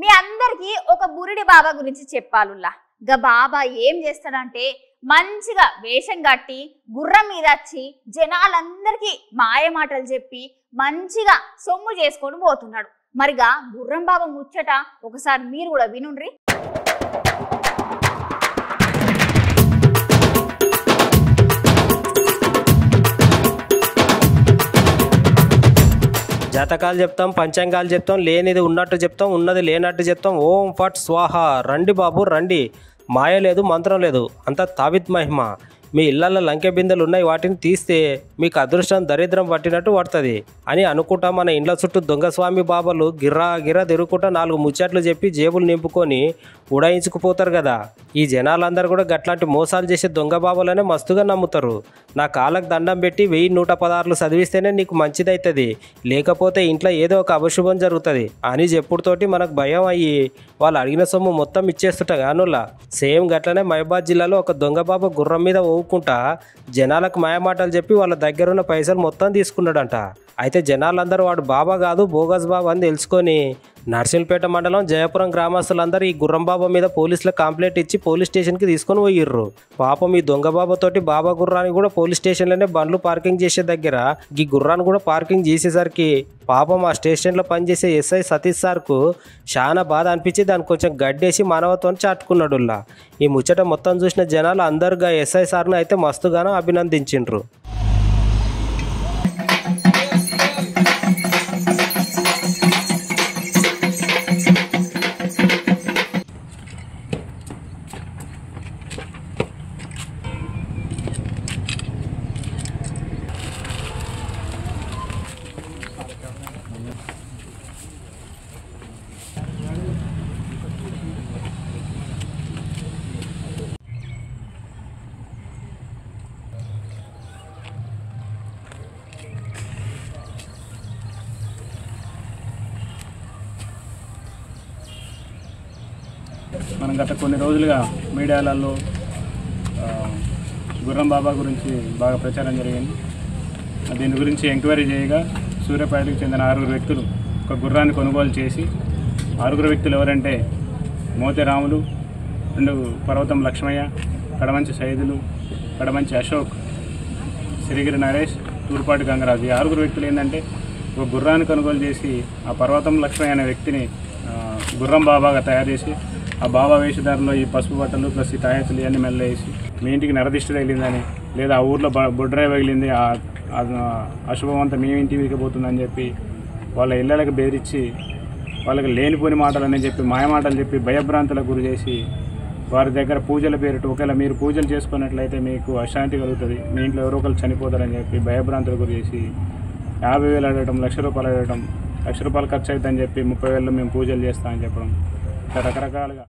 మీ అందరికి ఒక బురిడి బాబా గురించి చెప్పాలుల్లా. గా బాబా ఏం చేస్తాడంటే మంచిగా వేషం కట్టి గుర్రం మీద వచ్చి జనాలందరికీ మాయ మాటలు చెప్పి మంచిగా సొమ్ము చేసుకొని పోతున్నాడు. మరిగా గుర్రం బాబా ముచ్చట ఒకసారి మీరు కూడా వినుండ్రి. జాతకాలు చెప్తాం, పంచాంగాలు చెప్తాం, లేనిది ఉన్నట్టు చెప్తాం, ఉన్నది లేనట్టు చెప్తాం. ఓం ఫట్ స్వాహ. రండి బాబు రండి. మాయ లేదు, మంత్రం లేదు, అంతా తావిత్ మహిమ. మీ ఇళ్లలో లంకె బిందెలు ఉన్నాయి, వాటిని తీస్తే మీకు అదృష్టం దరిద్రం పట్టినట్టు పడుతుంది అని అనుకుంటా మన ఇండ్ల చుట్టూ దొంగస్వామి బాబాలు గిర్రా గిర్రా తిరుగుకుంటా 4 ముచ్చట్లు చెప్పి జేబులు నింపుకొని ఉడాయించుకుపోతారు కదా. ఈ జనాలందరూ కూడా గట్లాంటి మోసాలు చేసే దొంగ బాబాలనే మస్తుగా నమ్ముతారు. నా కాళ్ళకు దండం పెట్టి 1116 చదివిస్తేనే నీకు మంచిదవుతుంది, లేకపోతే ఇంట్లో ఏదో ఒక అపశుభం జరుగుతుంది అని చెప్పుడుతోటి మనకు భయం అయ్యి వాళ్ళు అడిగిన సొమ్ము మొత్తం ఇచ్చేస్తుంటా గానులా. సేమ్ గట్లనే మహబాద్ జిల్లాలో ఒక దొంగ బాబా గుర్రం మీద ఊకుంటా జనాలకు మాయమాటలు చెప్పి వాళ్ళ దగ్గరున్న పైసలు మొత్తం తీసుకున్నాడంట. అయితే జనాలందరూ వాడు బాబా కాదు బోగస్ బాబా అని తెలుసుకొని నర్సింపేట మండలం జయపురం గ్రామస్తులందరూ ఈ గుర్రం బాబా మీద పోలీసులకు కంప్లైంట్ ఇచ్చి పోలీస్ స్టేషన్కి తీసుకొని పోయిర్రు. పాపం ఈ దొంగ బాబాతోటి బాబా గుర్రాన్ని కూడా పోలీస్ స్టేషన్లోనే బండ్లు పార్కింగ్ చేసే దగ్గర ఈ గుర్రాన్ని కూడా పార్కింగ్ చేసేసరికి పాపం ఆ స్టేషన్లో పనిచేసే ఎస్ఐ సతీష్ సార్కు చాలా బాధ అనిపించి దాన్ని కొంచెం గడ్డేసి మానవత్వం చాటుకున్నాడుల్లా. ఈ ముచ్చట మొత్తం చూసిన జనాలు అందరుగా ఎస్ఐ సార్ను అయితే మస్తుగానో అభినందించిండ్రు. మనం గత కొన్ని రోజులుగా మీడియాలలో గుర్రం బాబా గురించి బాగా ప్రచారం జరిగింది. దీని గురించి ఎంక్వైరీ చేయగా సూర్యాపేటకు చెందిన 6 వ్యక్తులు ఒక గుర్రాన్ని కొనుగోలు చేసి 6 వ్యక్తులు ఎవరంటే మోతే రాములు, 2 పర్వతం లక్ష్మయ్య, కడమంచి సైదులు, కడమంచి అశోక్, సిరిగిరి నరేష్, తూర్పాటి గంగరాజు. ఈ 6 వ్యక్తులు ఏంటంటే ఒక గుర్రాన్ని కొనుగోలు చేసి ఆ పర్వతం లక్ష్మయ్య అనే వ్యక్తిని గుర్రం బాబాగా తయారు చేసి ఆ బాబా వేషధారంలో ఈ పసుపు బట్టలు ప్లస్ ఈ తాయెత్తులు ఇవన్నీ మెల్ల వేసి మీ ఇంటికి నరదిష్టి తగిలిందని లేదా ఆ ఊర్లో బొడ్రాయి పగిలింది అశుభం అంతా మీ ఇంటికి వీకపోతుందని చెప్పి వాళ్ళ ఇళ్ళకి బెదిరించి వాళ్ళకి లేనిపోని మాటలని చెప్పి మాయమాటలు చెప్పి భయభ్రాంతులకు గురి చేసి వారి దగ్గర పూజల పేరిట ఒకవేళ మీరు పూజలు చేసుకున్నట్లయితే మీకు అశాంతి కలుగుతుంది, మీ ఇంట్లో ఎవరో ఒకరు చనిపోతారని చెప్పి భయభ్రాంతులకు గురి చేసి 50,000 అడగటం, ₹1,00,000 అడగటం, ₹1,00,000 ఖర్చు అవుతుందని చెప్పి 30,000 మేము పూజలు చేస్తామని చెప్పడం రకరకాలుగా